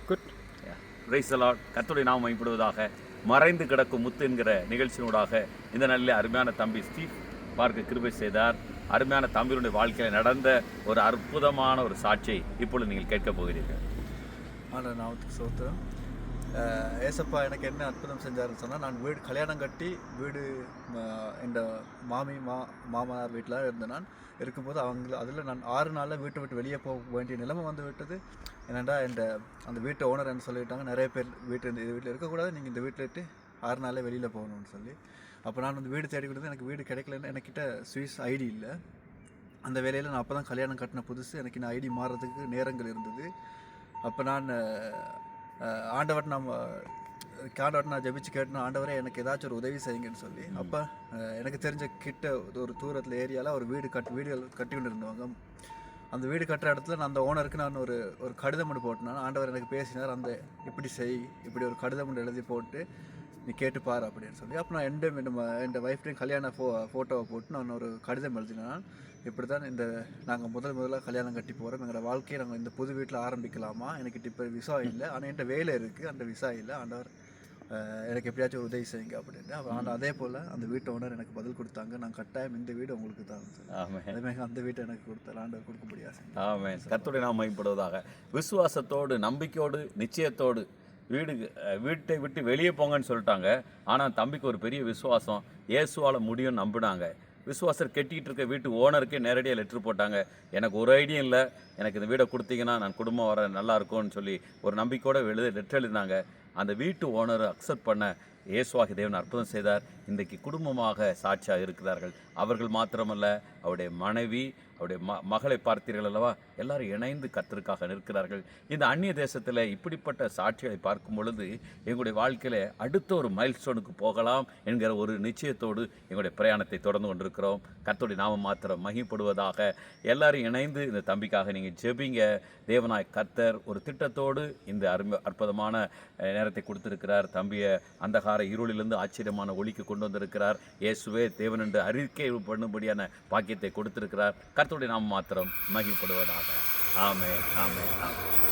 Good. Praise the Lord. கர்த்தருடைய நாமம் மகிமைப்படுவதாக. மறைந்து கிடக்கும் முத்து என்கிற நிகழ்ச்சியினூடாக இந்த நல்ல அருமையான தம்பி ஸ்டீவ் பார்க்க கிருபை செய்தார். அருமையான தம்பியினுடைய வாழ்க்கையில் நடந்த ஒரு அற்புதமான ஒரு சாட்சியை இப்பொழுது நீங்கள் கேட்கப் போகிறீர்கள். ஆண்டவர் நாமத்துக்கு ஸ்தோத்திரம். ஏசப்பா எனக்கு என்ன அற்புதம் செஞ்சாருன்னு சொன்னால், நான் கல்யாணம் கட்டி வீடு இந்த மாமனார் வீட்டில் இருந்தேன். நான் இருக்கும்போது அதில் நான் 6 நாளில் வீட்டை விட்டு வெளியே போக வேண்டிய நிலைமை வந்து விட்டது. என்னென்னா அந்த வீட்டு ஓனர் என்ன சொல்லிட்டாங்க, நிறைய பேர் இந்த வீட்டில் இருக்கக்கூடாது, நீங்கள் இந்த வீட்டில் விட்டு 6 நாளில் வெளியில் போகணும்னு சொல்லி. அப்போ நான் அந்த வீடு தேடி கொடுத்து எனக்கு வீடு கிடைக்கலன்னு, என்கிட்ட சுவிஸ் ஐடி இல்லை. அந்த வேலையில் நான் அப்போ தான் கல்யாணம் கட்டின புதுசு. எனக்கு இந்த ஐடி மாறுறதுக்கு நேரங்கள் இருந்தது. அப்போ நான் ஆண்டவர்கிட்ட நான் ஜெபிச்சு கேட்டேன், ஆண்டவரே எனக்கு ஏதாச்சும் ஒரு உதவி செய்யுங்கன்னு சொல்லி. அப்போ எனக்கு தெரிஞ்ச கிட்ட ஒரு தூரத்தில் ஏரியாவில் ஒரு வீடுகள் கட்டி கொண்டு இருந்தவங்க. அந்த வீடு கட்டுற இடத்துல நான் அந்த ஓனருக்கு நான் ஒரு கடிதம் ஒன்று போட்டேன். ஆண்டவர் எனக்கு பேசினார், இப்படி செய், இப்படி ஒரு கடிதம் ஒன்று எழுதி போட்டு நீ கேட்டுப்பார் அப்படின்னு சொல்லி. அப்போ நான் என் ஒய்ஃப்டையும் கல்யாண ஃபோட்டோவை போட்டு நான் ஒரு கடிதம் எழுதினேன். இப்படி தான் நாங்கள் முதல்ல கல்யாணம் கட்டி போகிறோம், எங்களோட வாழ்க்கையை நாங்கள் இந்த புது வீட்டில் ஆரம்பிக்கலாமா, எனக்கு இப்போ விசா இல்லை, ஆனால் என்கிட்ட வேலை இருக்குது, அந்த விசா இல்லை, ஆண்டவர் எனக்கு எப்படியாச்சும் ஒரு உதவி செய்யுங்க அப்படின்ட்டு. ஆனால் அதே போல் அந்த வீட்டு ஓனர் எனக்கு பதில் கொடுத்தாங்க, நான் கட்டாயம் இந்த வீடு உங்களுக்கு தான். அதேமாதிரி அந்த வீட்டை எனக்கு கொடுத்தாரு, ஆண்டவர் கொடுக்க முடியாது. ஆமென். கர்த்தருடைய நாமம் மகிமைப்படுவதாக. விசுவாசத்தோடு, நம்பிக்கையோடு, நிச்சயத்தோடு வீட்டை விட்டு வெளியே போங்கன்னு சொல்லிட்டாங்க. ஆனால் தம்பிக்கு ஒரு பெரிய விசுவாசம், இயேசுவால் முடியும் நம்பினாங்க. விசுவாசர் கெட்டிகிட்டு இருக்க வீட்டு ஓனருக்கே நேரடியாக லெட்ரு போட்டாங்க, எனக்கு ஒரு ஐடியா இல்லை, எனக்கு இந்த வீடை கொடுத்தீங்கன்னா நான் குடும்பம் வர நல்லா இருக்கும்னு சொல்லி ஒரு நம்பிக்கையோடு லெட்டர் எழுதினாங்க. அந்த வீட்டு ஓனர் அக்செப்ட் பண்ண இயேசுவாகி தேவன் அற்புதம் செய்தார். இன்றைக்கு குடும்பமாக சாட்சியாக இருக்கிறார்கள். அவர்கள் மாத்திரமல்ல, அவருடைய மனைவி, அவருடைய மகளை பார்த்தீர்கள் அல்லவா, எல்லாரும் இணைந்து கர்த்தருக்காக நிற்கிறார்கள். இந்த அந்நிய தேசத்தில் இப்படிப்பட்ட சாட்சிகளை பார்க்கும் பொழுது எங்களுடைய வாழ்க்கையில் அடுத்த ஒரு மைல்ஸ்டோனுக்கு போகலாம் என்கிற ஒரு நிச்சயத்தோடு எங்களுடைய பிரயாணத்தை தொடர்ந்து கொண்டிருக்கிறோம். கர்த்தருடைய நாமம் மாத்திரம் மகிமைப்படுவதாக. எல்லாரும் இணைந்து இந்த தம்பிக்காக நீங்கள் ஜெபிங்க. தேவனாய் கர்த்தர் ஒரு திட்டத்தோடு இந்த அற்புதமான நேரத்தை கொடுத்திருக்கிறார். தம்பியை அந்தகார இருளிலிருந்து ஆச்சரியமான ஒளிக்கு கொண்டு வந்திருக்கிறார். இயேசுவே தேவன் என்று அறிக்கை பண்ணும்படியான பாக்கியத்தை கொடுத்திருக்கிறார். கர்த்தருடைய நாமம் மாத்திரம் மகிமைப்படுவதாக. ஆமென், ஆமென், ஆமென்.